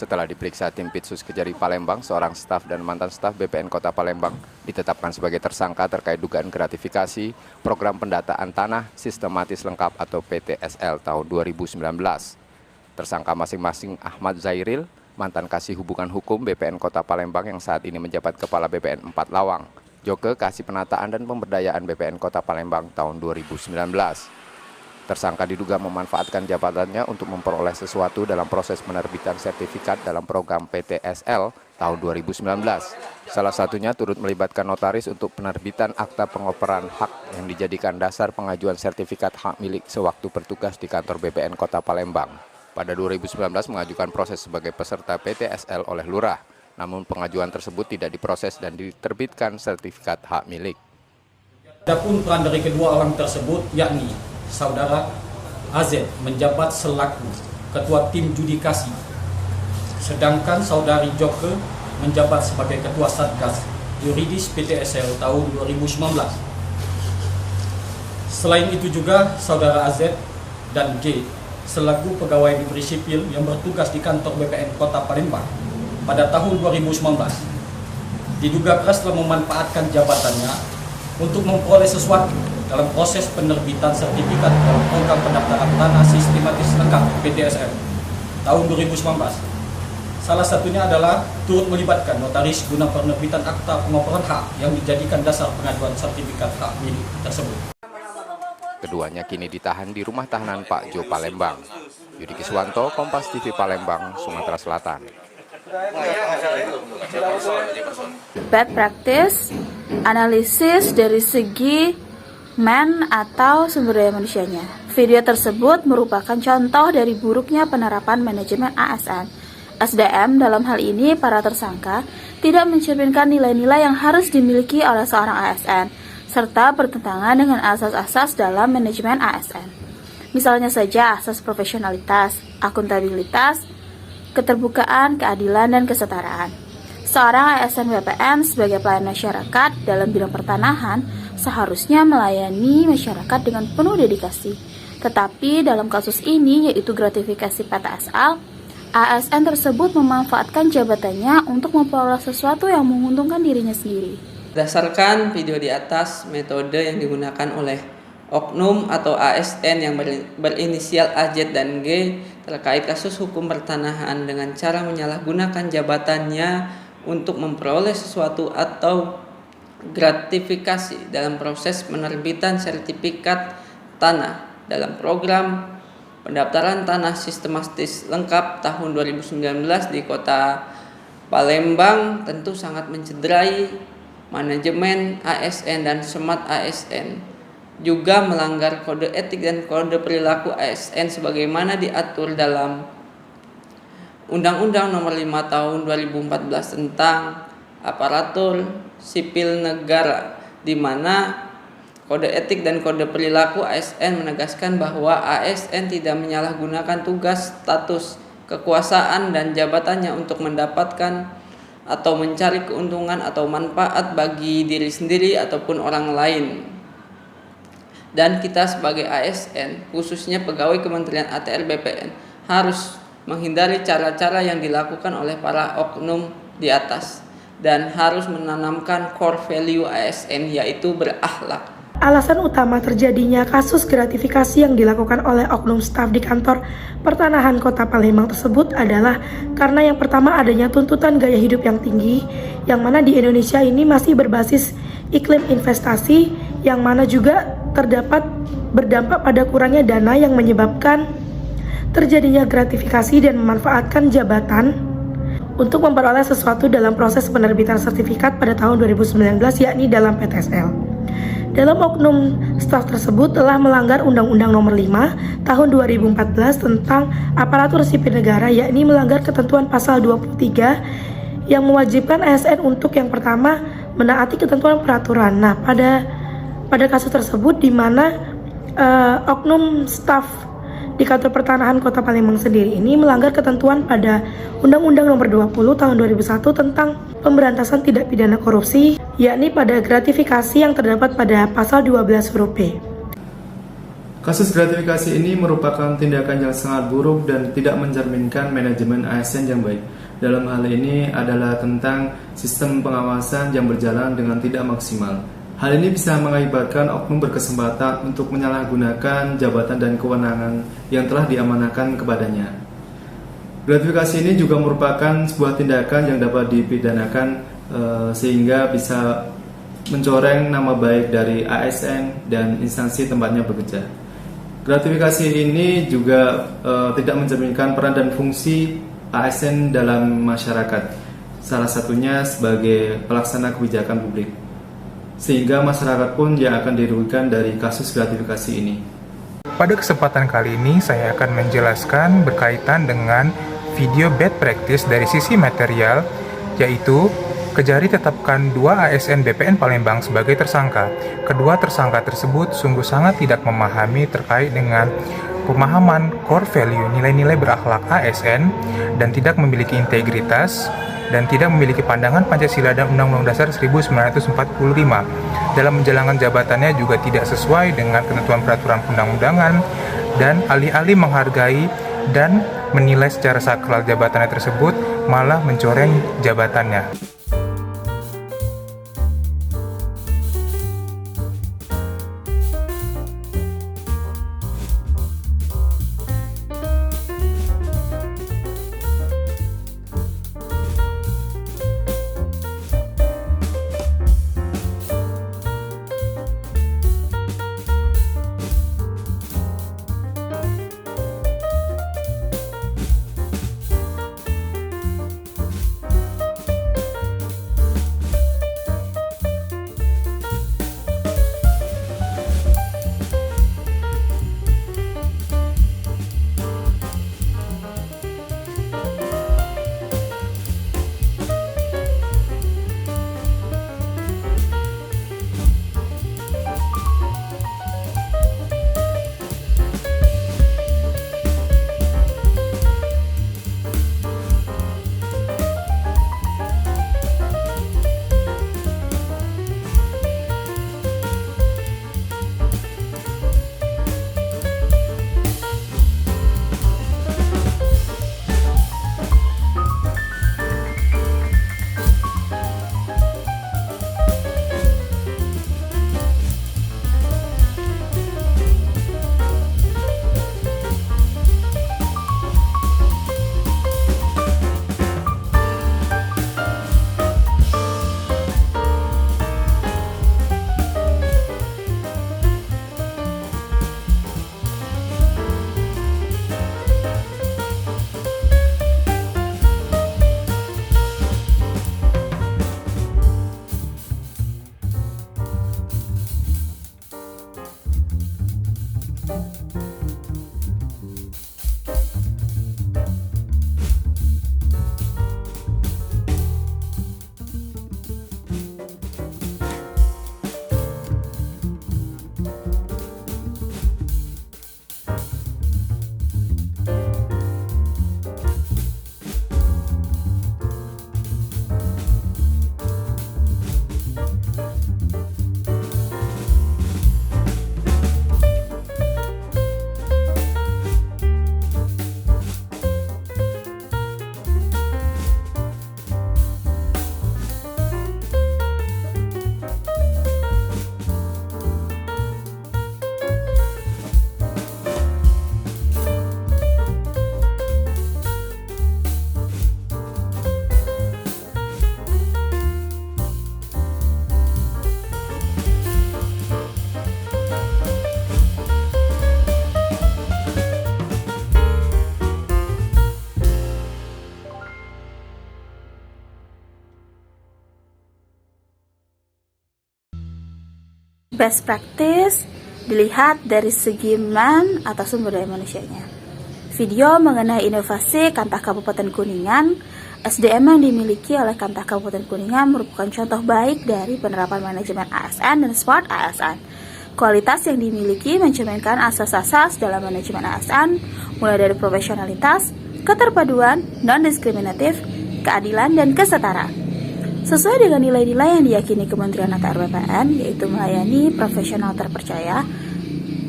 Setelah diperiksa tim Pitsus Kejari Palembang, seorang staf dan mantan staf BPN Kota Palembang ditetapkan sebagai tersangka terkait dugaan gratifikasi program pendataan tanah sistematis lengkap atau PTSL tahun 2019. Tersangka masing-masing Ahmad Zairil, mantan kasih hubungan hukum BPN Kota Palembang yang saat ini menjabat Kepala BPN 4 Lawang, Joke Kasih Penataan dan Pemberdayaan BPN Kota Palembang tahun 2019. Tersangka diduga memanfaatkan jabatannya untuk memperoleh sesuatu dalam proses penerbitan sertifikat dalam program PTSL tahun 2019. Salah satunya turut melibatkan notaris untuk penerbitan akta pengoperan hak yang dijadikan dasar pengajuan sertifikat hak milik sewaktu bertugas di kantor BPN Kota Palembang. Pada 2019 mengajukan proses sebagai peserta PTSL oleh lurah, namun pengajuan tersebut tidak diproses dan diterbitkan sertifikat hak milik. Adapun peran dari kedua orang tersebut yakni Saudara AZ menjabat selaku Ketua Tim Judikasi, sedangkan Saudari Joke menjabat sebagai Ketua Satgas Yuridis PTSL tahun 2019. Selain itu juga Saudara AZ dan G selaku pegawai negeri sipil yang bertugas di kantor BPN Kota Palembang pada tahun 2019 diduga keras telah memanfaatkan jabatannya untuk memperoleh sesuatu dalam proses penerbitan sertifikat dalam program pendaftaran tanah sistematis lengkap PTSL tahun 2019. Salah satunya adalah turut melibatkan notaris guna penerbitan akta pengoperan hak yang dijadikan dasar pengajuan sertifikat hak milik tersebut. Keduanya kini ditahan di rumah tahanan Pak Jo Palembang. Yudi Kiswanto, Kompas TV Palembang, Sumatera Selatan. Bad practice, analisis dari segi atau sumber daya manusianya. Video tersebut merupakan contoh dari buruknya penerapan manajemen ASN. SDM dalam hal ini para tersangka tidak mencerminkan nilai-nilai yang harus dimiliki oleh seorang ASN, serta bertentangan dengan asas-asas dalam manajemen ASN. Misalnya saja asas profesionalitas, akuntabilitas, keterbukaan, keadilan, dan kesetaraan. Seorang ASN BPN sebagai pelayan masyarakat dalam bidang pertanahan seharusnya melayani masyarakat dengan penuh dedikasi. Tetapi dalam kasus ini, yaitu gratifikasi PTSL, ASN tersebut memanfaatkan jabatannya untuk memperoleh sesuatu yang menguntungkan dirinya sendiri. Berdasarkan video di atas, metode yang digunakan oleh oknum atau ASN yang berinisial AZ dan G terkait kasus hukum pertanahan dengan cara menyalahgunakan jabatannya untuk memperoleh sesuatu atau gratifikasi dalam proses penerbitan sertifikat tanah dalam program pendaftaran tanah sistematis lengkap tahun 2019 di Kota Palembang tentu sangat mencederai manajemen ASN dan semat ASN, juga melanggar kode etik dan kode perilaku ASN sebagaimana diatur dalam Undang-Undang Nomor 5 Tahun 2014 tentang Aparatur Sipil Negara, di mana kode etik dan kode perilaku ASN menegaskan bahwa ASN tidak menyalahgunakan tugas, status, kekuasaan, dan jabatannya untuk mendapatkan atau mencari keuntungan atau manfaat bagi diri sendiri ataupun orang lain. Dan kita sebagai ASN, khususnya pegawai Kementerian ATR BPN, harus menghindari cara-cara yang dilakukan oleh para oknum di atas dan harus menanamkan core value ASN, yaitu berakhlak. Alasan utama terjadinya kasus gratifikasi yang dilakukan oleh oknum staf di kantor pertanahan Kota Palembang tersebut adalah karena yang pertama adanya tuntutan gaya hidup yang tinggi, yang mana di Indonesia ini masih berbasis iklim investasi, yang mana juga berdampak pada kurangnya dana yang menyebabkan terjadinya gratifikasi dan memanfaatkan jabatan untuk memperoleh sesuatu dalam proses penerbitan sertifikat pada tahun 2019, yakni dalam PTSL. Dalam oknum staf tersebut telah melanggar Undang-Undang Nomor 5 Tahun 2014 tentang Aparatur Sipil Negara, yakni melanggar ketentuan pasal 23 yang mewajibkan ASN untuk yang pertama menaati ketentuan peraturan. Nah, pada kasus tersebut di mana oknum staf di kantor pertanahan Kota Palembang sendiri ini melanggar ketentuan pada Undang-Undang Nomor 20 Tahun 2001 tentang pemberantasan tindak pidana korupsi, yakni pada gratifikasi yang terdapat pada pasal 12 huruf B. Kasus gratifikasi ini merupakan tindakan yang sangat buruk dan tidak mencerminkan manajemen ASN yang baik. Dalam hal ini adalah tentang sistem pengawasan yang berjalan dengan tidak maksimal. Hal ini bisa mengakibatkan oknum berkesempatan untuk menyalahgunakan jabatan dan kewenangan yang telah diamanahkan kepadanya. Gratifikasi ini juga merupakan sebuah tindakan yang dapat dipidanakan sehingga bisa mencoreng nama baik dari ASN dan instansi tempatnya bekerja. Gratifikasi ini juga tidak mencerminkan peran dan fungsi ASN dalam masyarakat, salah satunya sebagai pelaksana kebijakan publik, sehingga masyarakat pun yang akan dirugikan dari kasus gratifikasi ini. Pada kesempatan kali ini saya akan menjelaskan berkaitan dengan video bad practice dari sisi material, yaitu Kejari tetapkan 2 ASN BPN Palembang sebagai tersangka. Kedua tersangka tersebut sungguh sangat tidak memahami terkait dengan pemahaman core value nilai-nilai berakhlak ASN dan tidak memiliki integritas dan tidak memiliki pandangan Pancasila dan Undang-Undang Dasar 1945. Dalam menjalankan jabatannya juga tidak sesuai dengan ketentuan peraturan undang-undangan dan alih-alih menghargai dan menilai secara sakral jabatannya tersebut malah mencoreng jabatannya. Best practice dilihat dari segi man atau sumber daya manusianya. Video mengenai inovasi Kantah Kabupaten Kuningan, SDM yang dimiliki oleh Kantah Kabupaten Kuningan merupakan contoh baik dari penerapan manajemen ASN dan smart ASN. Kualitas yang dimiliki mencerminkan asas-asas dalam manajemen ASN, mulai dari profesionalitas, keterpaduan, non-diskriminatif, keadilan, dan kesetaraan. Sesuai dengan nilai-nilai yang diyakini Kementerian ATR BPN, yaitu melayani profesional terpercaya,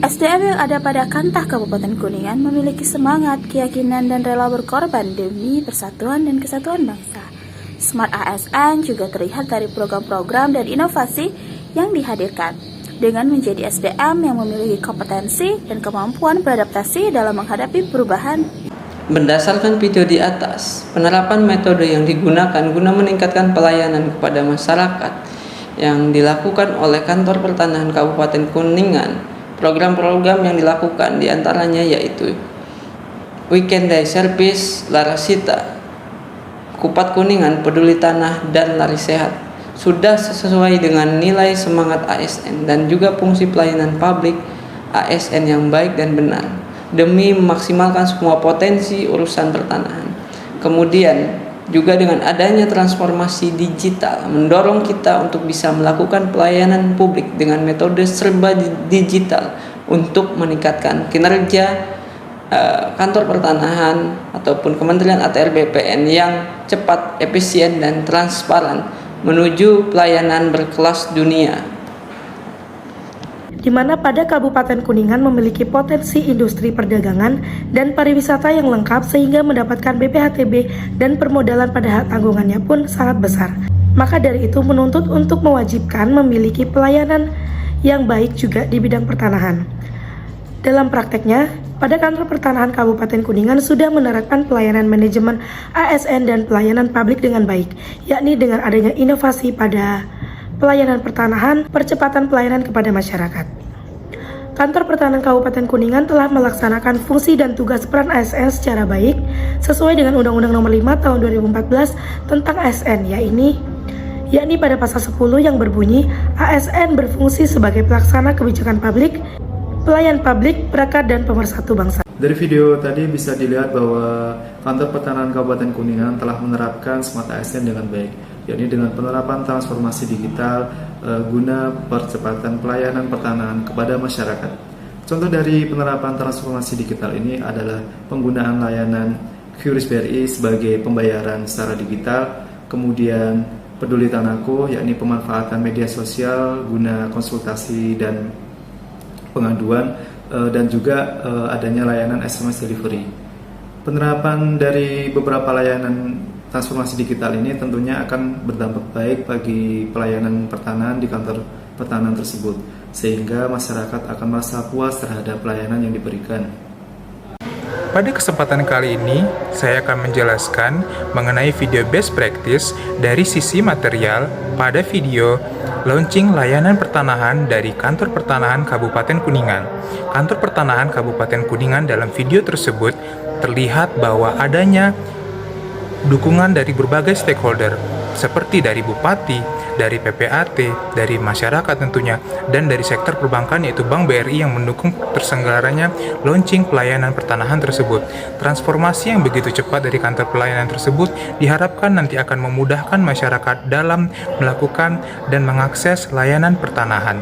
SDM yang ada pada Kantah Kabupaten Kuningan memiliki semangat, keyakinan, dan rela berkorban demi persatuan dan kesatuan bangsa. Smart ASN juga terlihat dari program-program dan inovasi yang dihadirkan, dengan menjadi SDM yang memiliki kompetensi dan kemampuan beradaptasi dalam menghadapi perubahan. Berdasarkan video di atas, penerapan metode yang digunakan guna meningkatkan pelayanan kepada masyarakat yang dilakukan oleh Kantor Pertanahan Kabupaten Kuningan. Program-program yang dilakukan diantaranya yaitu Weekend Day Service, Larasita, Kupat Kuningan, Peduli Tanah, dan Lari Sehat. Sudah sesuai dengan nilai semangat ASN dan juga fungsi pelayanan publik ASN yang baik dan benar, demi memaksimalkan semua potensi urusan pertanahan. Kemudian juga dengan adanya transformasi digital mendorong kita untuk bisa melakukan pelayanan publik dengan metode serba digital untuk meningkatkan kinerja Kantor Pertanahan ataupun Kementerian ATR BPN yang cepat, efisien, dan transparan menuju pelayanan berkelas dunia. Di mana pada Kabupaten Kuningan memiliki potensi industri perdagangan dan pariwisata yang lengkap sehingga mendapatkan BPHTB dan permodalan pada hak tanggungannya pun sangat besar. Maka dari itu menuntut untuk mewajibkan memiliki pelayanan yang baik juga di bidang pertanahan. Dalam prakteknya, pada Kantor Pertanahan Kabupaten Kuningan sudah menerapkan pelayanan manajemen ASN dan pelayanan publik dengan baik, yakni dengan adanya inovasi pada pelayanan pertanahan, percepatan pelayanan kepada masyarakat. Kantor Pertanahan Kabupaten Kuningan telah melaksanakan fungsi dan tugas peran ASN secara baik sesuai dengan Undang-Undang Nomor 5 Tahun 2014 tentang ASN, yakni pada pasal 10 yang berbunyi ASN berfungsi sebagai pelaksana kebijakan publik, pelayan publik, perekat, dan pemersatu bangsa. Dari video tadi bisa dilihat bahwa Kantor Pertanahan Kabupaten Kuningan telah menerapkan Smart ASN dengan baik, yakni dengan penerapan transformasi digital guna percepatan pelayanan pertanahan kepada masyarakat. Contoh dari penerapan transformasi digital ini adalah penggunaan layanan QRIS BRI sebagai pembayaran secara digital, kemudian Peduli Tanahku, yakni pemanfaatan media sosial guna konsultasi dan pengaduan, dan juga adanya layanan SMS delivery. Penerapan dari beberapa layanan transformasi digital ini tentunya akan berdampak baik bagi pelayanan pertanahan di kantor pertanahan tersebut, sehingga masyarakat akan merasa puas terhadap pelayanan yang diberikan. Pada kesempatan kali ini, saya akan menjelaskan mengenai video best practice dari sisi material pada video launching layanan pertanahan dari Kantor Pertanahan Kabupaten Kuningan. Kantor Pertanahan Kabupaten Kuningan dalam video tersebut terlihat bahwa adanya dukungan dari berbagai stakeholder, seperti dari Bupati, dari PPAT, dari masyarakat tentunya, dan dari sektor perbankan yaitu Bank BRI yang mendukung terselenggaranya launching pelayanan pertanahan tersebut. Transformasi yang begitu cepat dari kantor pelayanan tersebut diharapkan nanti akan memudahkan masyarakat dalam melakukan dan mengakses layanan pertanahan.